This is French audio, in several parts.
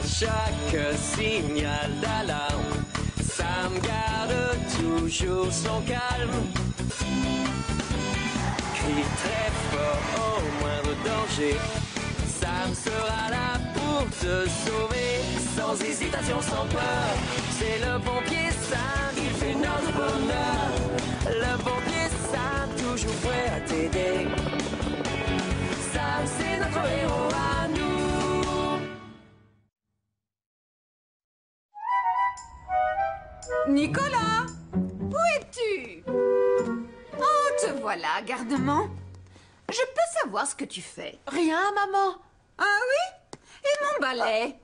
chaque signal d'alarme, Sam garde toujours son calme. Crie très fort au moindre danger, Sam sera là pour te sauver. Sans hésitation, sans peur, c'est le pompier Sam, il fait notre bonheur. Le pompier Sam, toujours prêt à t'aider. Sam, c'est notre héros à nous. Nicolas, où es-tu? Oh, te voilà, gardement. Je peux savoir ce que tu fais? Rien, maman. Ah oui? Et mon balai?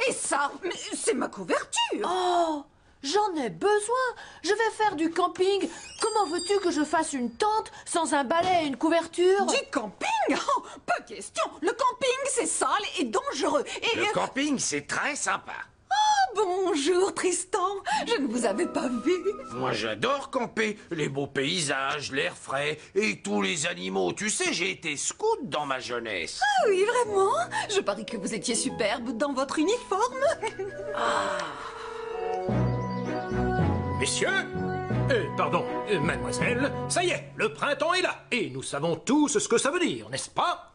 Et ça, mais c'est ma couverture. Oh, j'en ai besoin. Je vais faire du camping. Comment veux-tu que je fasse une tente sans un balai et une couverture? Du camping? Oh, pas question. Le camping, c'est sale et dangereux. Et Le camping, c'est très sympa. bonjour, Tristan. Je ne vous avais pas vu. Moi, j'adore camper. Les beaux paysages, l'air frais et tous les animaux. Tu sais, j'ai été scout dans ma jeunesse. Ah oui, vraiment? Je parie que vous étiez superbe dans votre uniforme. Messieurs, pardon, mademoiselle, ça y est, le printemps est là. Et nous savons tous ce que ça veut dire, n'est-ce pas?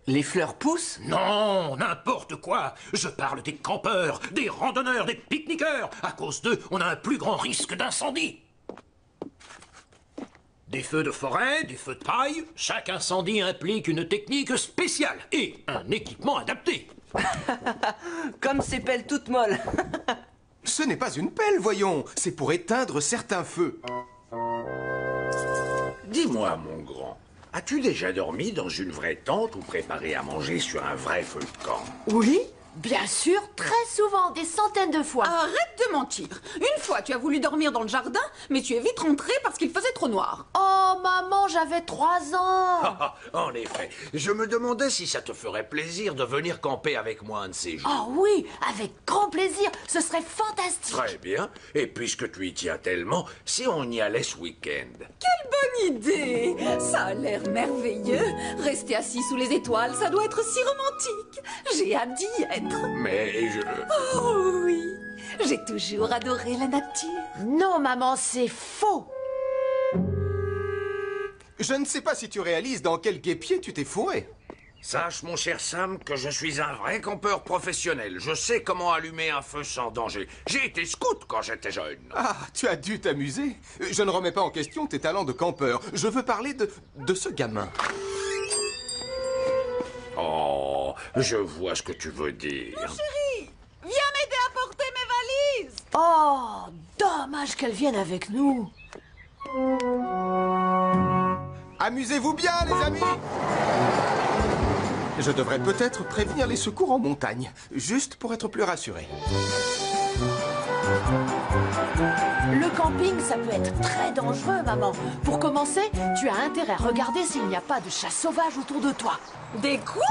Les fleurs poussent? Non, n'importe quoi. Je parle des campeurs, des randonneurs, des pique-niqueurs. À cause d'eux, on a un plus grand risque d'incendie. Des feux de forêt, des feux de paille, chaque incendie implique une technique spéciale et un équipement adapté. Comme ces pelles toutes molles. Ce n'est pas une pelle, voyons. C'est pour éteindre certains feux. Dis-moi, mon grand, as-tu déjà dormi dans une vraie tente ou préparé à manger sur un vrai feu de camp? Oui, bien sûr, très souvent, des centaines de fois. Arrête de mentir. Une fois, tu as voulu dormir dans le jardin, mais tu es vite rentré parce qu'il faisait trop noir. Oh, maman, j'avais 3 ans. En effet, je me demandais si ça te ferait plaisir de venir camper avec moi un de ces jours. Oh oui, avec grand plaisir, ce serait fantastique. Très bien. Et puisque tu y tiens tellement, si on y allait ce week-end? Quelle bonne idée! Ça a l'air merveilleux. Rester assis sous les étoiles, ça doit être si romantique. J'ai hâte d'y être. Mais Oh oui, j'ai toujours adoré la nature. Non, maman, c'est faux. Je ne sais pas si tu réalises dans quel guêpier tu t'es fourré. Sache, mon cher Sam, que je suis un vrai campeur professionnel. Je sais comment allumer un feu sans danger. J'ai été scout quand j'étais jeune. Ah, tu as dû t'amuser. Je ne remets pas en question tes talents de campeur. Je veux parler de ce gamin. Oh, je vois ce que tu veux dire. Chérie, viens m'aider à porter mes valises. Oh, dommage qu'elle vienne avec nous. Amusez-vous bien, les amis. Je devrais peut-être prévenir les secours en montagne, juste pour être plus rassuré. Le camping, ça peut être très dangereux, maman. Pour commencer, tu as intérêt à regarder s'il n'y a pas de chat sauvage autour de toi. Des quoi?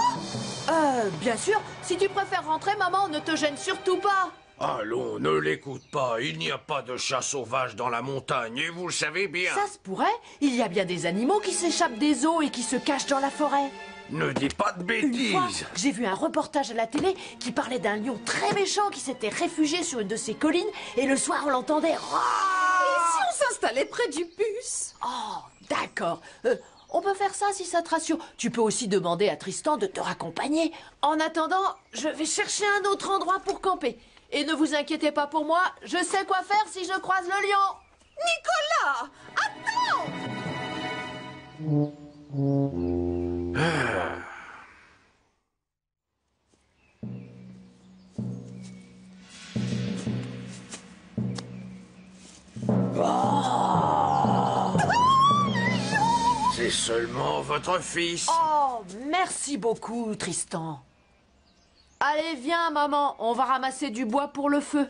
Bien sûr, si tu préfères rentrer, maman, ne te gêne surtout pas. Allons, ne l'écoute pas. Il n'y a pas de chat sauvage dans la montagne, et vous le savez bien. Ça se pourrait. Il y a bien des animaux qui s'échappent des eaux et qui se cachent dans la forêt. Ne dis pas de Une fois, bêtises. j'ai vu un reportage à la télé qui parlait d'un lion très méchant qui s'était réfugié sur une de ces collines et le soir on l'entendait. Et si on s'installait près du bus? Oh, d'accord. On peut faire ça si ça te rassure. Tu peux aussi demander à Tristan de te raccompagner. En attendant, je vais chercher un autre endroit pour camper. Et ne vous inquiétez pas pour moi, je sais quoi faire si je croise le lion. Nicolas, attends! C'est seulement votre fils. Oh, merci beaucoup, Tristan. Allez, viens, maman, on va ramasser du bois pour le feu.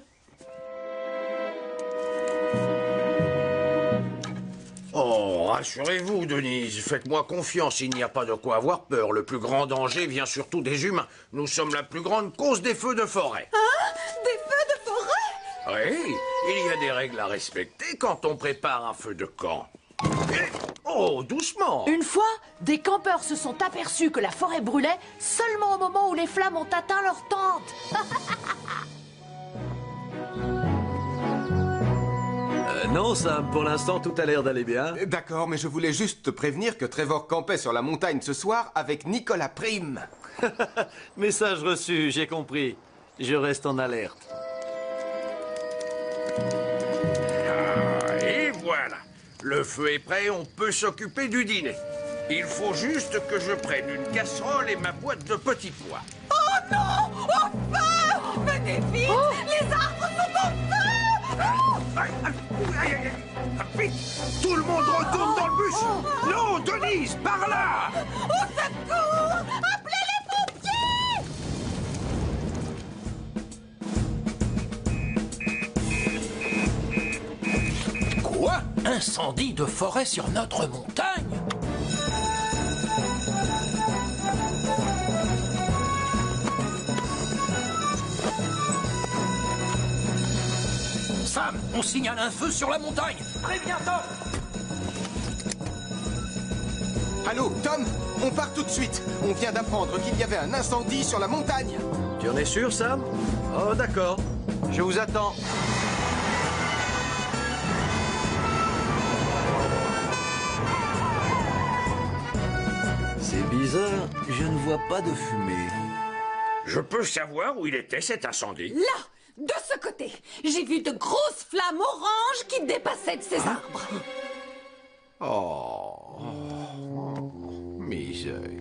Oh, rassurez-vous, Denise. Faites-moi confiance, il n'y a pas de quoi avoir peur. Le plus grand danger vient surtout des humains. Nous sommes la plus grande cause des feux de forêt. Hein? Des feux de forêt? Oui, il y a des règles à respecter quand on prépare un feu de camp. Oh, doucement. Une fois, des campeurs se sont aperçus que la forêt brûlait seulement au moment où les flammes ont atteint leur tente. Non, Sam, pour l'instant, tout a l'air d'aller bien. D'accord, mais je voulais juste te prévenir que Trevor campait sur la montagne ce soir avec Nicolas Prime. Message reçu, j'ai compris. Je reste en alerte. Et voilà. Le feu est prêt, on peut s'occuper du dîner. Il faut juste que je prenne une casserole et ma boîte de petits pois. Oh non! Au feu! Venez vite! Les arbres sont en feu! Aïe, aïe, aïe, aïe, aïe. Vite! Tout le monde retourne dans le bus! Non, Denise, par là! Au secours! Appelez les pompiers! Quoi? Incendie de forêt sur notre montagne? Sam, on signale un feu sur la montagne. Préviens Tom. Allô, Tom? On part tout de suite. On vient d'apprendre qu'il y avait un incendie sur la montagne. Tu en es sûr, Sam? Oh, d'accord. Je vous attends. C'est bizarre, je ne vois pas de fumée. Je peux savoir où il était cet incendie? Là! De ce côté! J'ai vu de grosses flammes oranges qui dépassaient de ces arbres. Oh. Misère.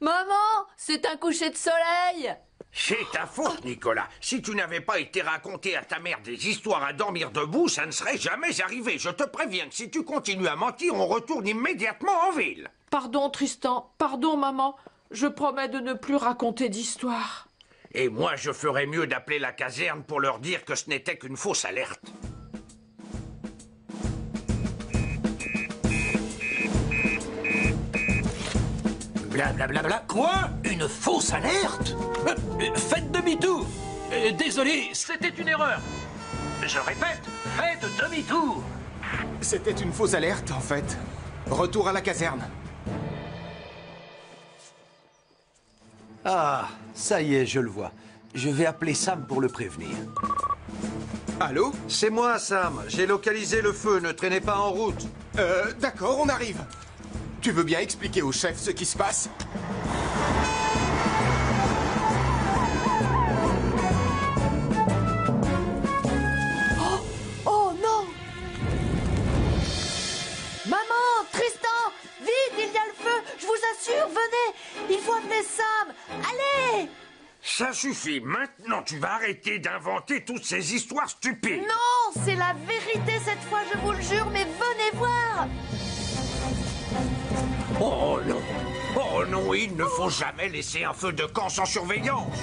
Maman, c'est un coucher de soleil. C'est ta faute, Nicolas. Si tu n'avais pas été raconté à ta mère des histoires à dormir debout, ça ne serait jamais arrivé. Je te préviens que si tu continues à mentir, on retourne immédiatement en ville. Pardon, Tristan. Pardon, maman. Je promets de ne plus raconter d'histoire. Et moi, je ferais mieux d'appeler la caserne pour leur dire que ce n'était qu'une fausse alerte. Blablabla. Quoi? Une fausse alerte? Faites demi-tour. Désolé, c'était une erreur. Je répète, faites demi-tour. C'était une fausse alerte, en fait. Retour à la caserne. Ah, ça y est, je le vois. Je vais appeler Sam pour le prévenir. Allô? C'est moi, Sam. J'ai localisé le feu. Ne traînez pas en route. D'accord, on arrive. Tu veux bien expliquer au chef ce qui se passe? Oh non! Maman, Tristan, vite, il y a le feu. Je vous assure, venez. Il faut amener Sam. Allez! Ça suffit. Maintenant, tu vas arrêter d'inventer toutes ces histoires stupides. Non, c'est la vérité cette fois, je vous le jure, mais venez voir. Oh non! Oh non, il ne faut jamais laisser un feu de camp sans surveillance.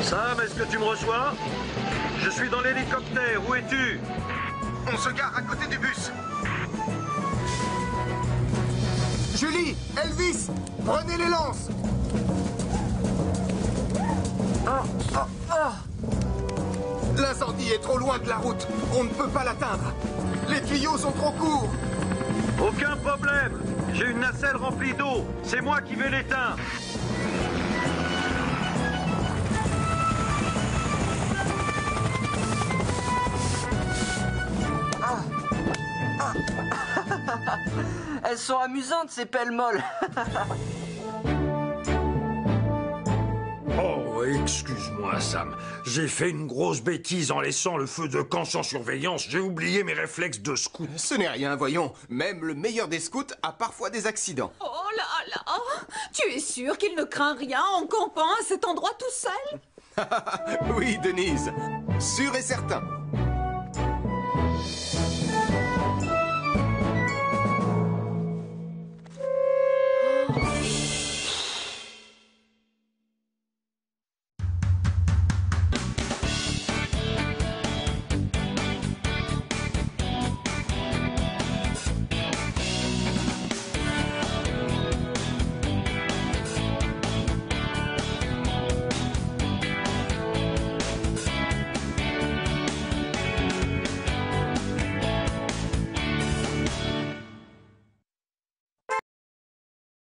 Sam, est-ce que tu me reçois? Je suis dans l'hélicoptère. Où es-tu? On se gare à côté du bus. Julie, Elvis, prenez les lances. L'incendie est trop loin de la route. On ne peut pas l'atteindre. Les tuyaux sont trop courts. Aucun problème. J'ai une nacelle remplie d'eau. C'est moi qui vais l'éteindre. Elles sont amusantes, ces pelles-molles. Oh, excuse-moi, Sam. J'ai fait une grosse bêtise en laissant le feu de camp sans surveillance. J'ai oublié mes réflexes de scout. Ce n'est rien, voyons. Même le meilleur des scouts a parfois des accidents. Oh là là! Tu es sûr qu'il ne craint rien en campant à cet endroit tout seul? Oui, Denise. Sûr et certain.